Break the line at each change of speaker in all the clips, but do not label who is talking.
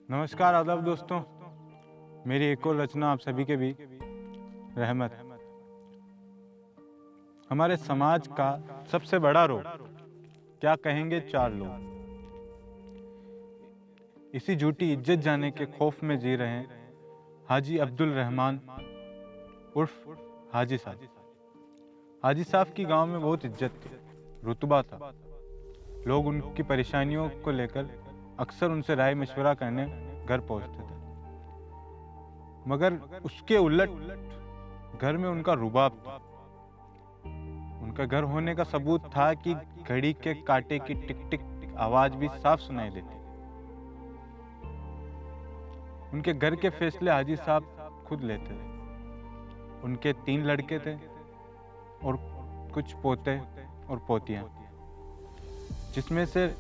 नमस्कार आदाब दोस्तों, मेरी एक और रचना आप सभी के बीच। रहमत। हमारे समाज का सबसे बड़ा रोग, क्या कहेंगे चार लोग। इसी झूठी इज्जत जाने के खौफ में जी रहे हैं हाजी अब्दुल रहमान उर्फ हाजी साहब। हाजी साहब की गांव में बहुत इज्जत थी, रुतबा था। लोग उनकी परेशानियों को लेकर अक्सर उनसे राय मशवरा करने घर पहुंचते थे, मगर उसके उलट घर में उनका रुबाब था। उनका घर होने का सबूत था कि घड़ी के कांटे की टिक टिक आवाज भी साफ सुनाई देती। उनके घर के फैसले हाजी साहब खुद लेते थे। उनके 3 लड़के थे और कुछ पोते और पोतियां, जिसमें से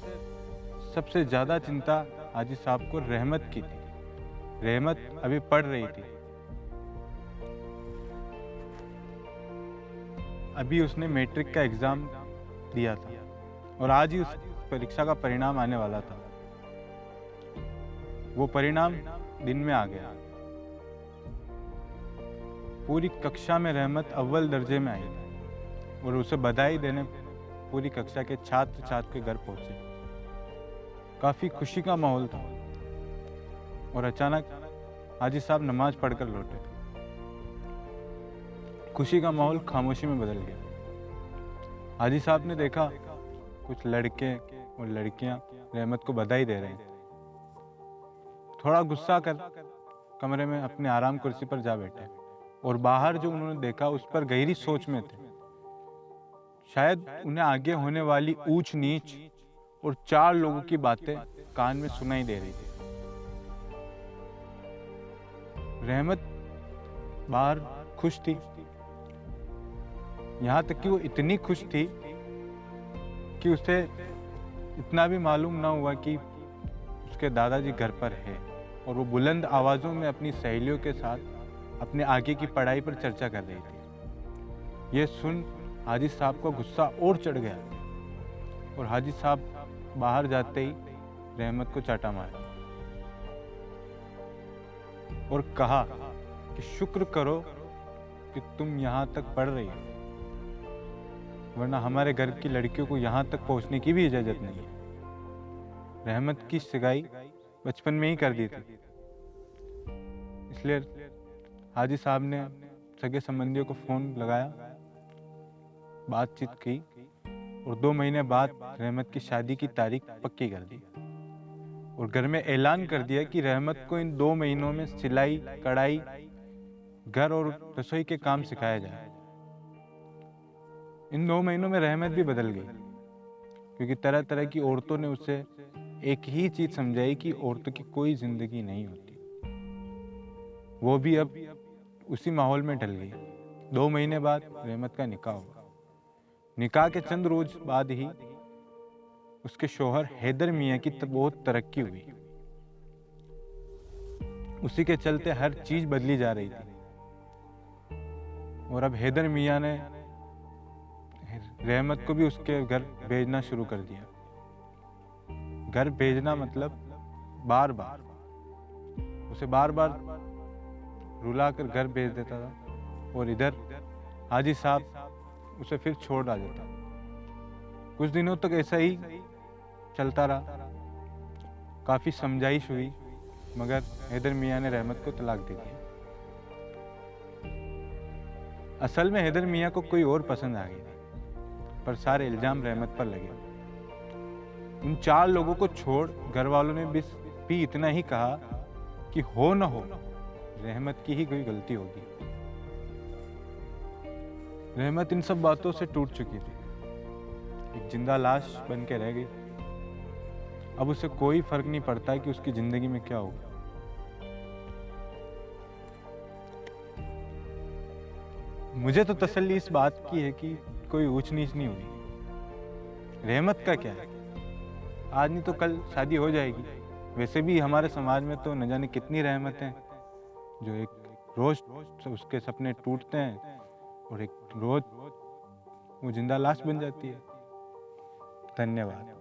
सबसे ज्यादा चिंता हाजी साहब को रहमत की थी। रहमत अभी पढ़ रही थी। अभी उसने मैट्रिक का एग्जाम दिया था और आज ही उस परीक्षा का परिणाम आने वाला था। वो परिणाम दिन में आ गया। पूरी कक्षा में रहमत अव्वल दर्जे में आई और उसे बधाई देने पूरी कक्षा के छात्र के घर पहुंचे। काफी खुशी का माहौल था और अचानक हाजी साहब नमाज पढ़कर लौटे। खुशी का माहौल खामोशी में बदल गया। हाजी साहब ने देखा कुछ लड़के और लड़कियां रहमत को बधाई दे रहे हैं। थोड़ा गुस्सा कर कमरे में अपने आराम कुर्सी पर जा बैठे और बाहर जो उन्होंने देखा उस पर गहरी सोच में थे। शायद उन्हें आगे होने वाली ऊंच नीच और 4 लोगों की बातें कान में सुनाई दे रही थी। रहमत बाहर खुश थी, यहां तक कि वो इतनी खुश थी कि उसे इतना भी मालूम ना हुआ कि उसके दादाजी घर पर है और वो बुलंद आवाजों में अपनी सहेलियों के साथ अपने आगे की पढ़ाई पर चर्चा कर रही थी। ये सुन हाजी साहब को गुस्सा और चढ़ गया और हाजी साहब बाहर जाते ही रहमत को चाटा मारा और कहा कि शुक्र करो कि तुम यहां तक पढ़ रही हो, वरना हमारे घर की लड़कियों को यहां तक पहुंचने की भी इजाजत नहीं है। रहमत की सगाई बचपन में ही कर दी थी, इसलिए हाजी साहब ने सगे संबंधियों को फोन लगाया, बातचीत की और 2 महीने बाद रहमत की शादी की तारीख पक्की कर दी और घर में ऐलान कर दिया कि रहमत को इन 2 महीनों में सिलाई, कढ़ाई, घर और रसोई के काम सिखाया जाए। इन 2 महीनों में रहमत भी बदल गई, क्योंकि तरह तरह की औरतों ने उसे एक ही चीज समझाई कि औरतों की कोई जिंदगी नहीं होती। वो भी अब उसी माहौल में ढल गई। 2 महीने बाद रहमत का निकाह हुआ। निकाह के चंद रोज बाद ही उसके शौहर हैदर मियाँ की बहुत तरक्की हुई। उसी के चलते हर चीज बदली जा रही थी और अब हैदर मियाँ ने रहमत को भी उसके घर भेजना शुरू कर दिया। घर भेजना मतलब बार बार उसे बार बार रुला कर घर भेज देता था और इधर हाजी साहब उसे फिर छोड़ आ जाता। कुछ दिनों तक ऐसा ही चलता रहा। काफी समझाइश हुई, मगर हैदर मियाँ ने रहमत को तलाक दे दिया। असल में हैदर मियाँ को कोई और पसंद आ गई, पर सारे इल्जाम रहमत पर लगे। उन 4 लोगों को छोड़ घर वालों ने भी इतना ही कहा कि हो न हो रहमत की ही कोई गलती होगी। रहमत इन सब बातों से टूट चुकी थी, एक जिंदा लाश बन के रह गई। अब उसे कोई फर्क नहीं पड़ता कि उसकी जिंदगी में क्या होगा। मुझे तो तसल्ली इस बात की है कि कोई ऊंच नीच नहीं हुई। रहमत का क्या है, आज नहीं तो कल शादी हो जाएगी। वैसे भी हमारे समाज में तो न जाने कितनी रहमतें जो एक रोज उसके सपने टूटते हैं और एक रोज वो जिंदा लाश बन जाती है। धन्यवाद।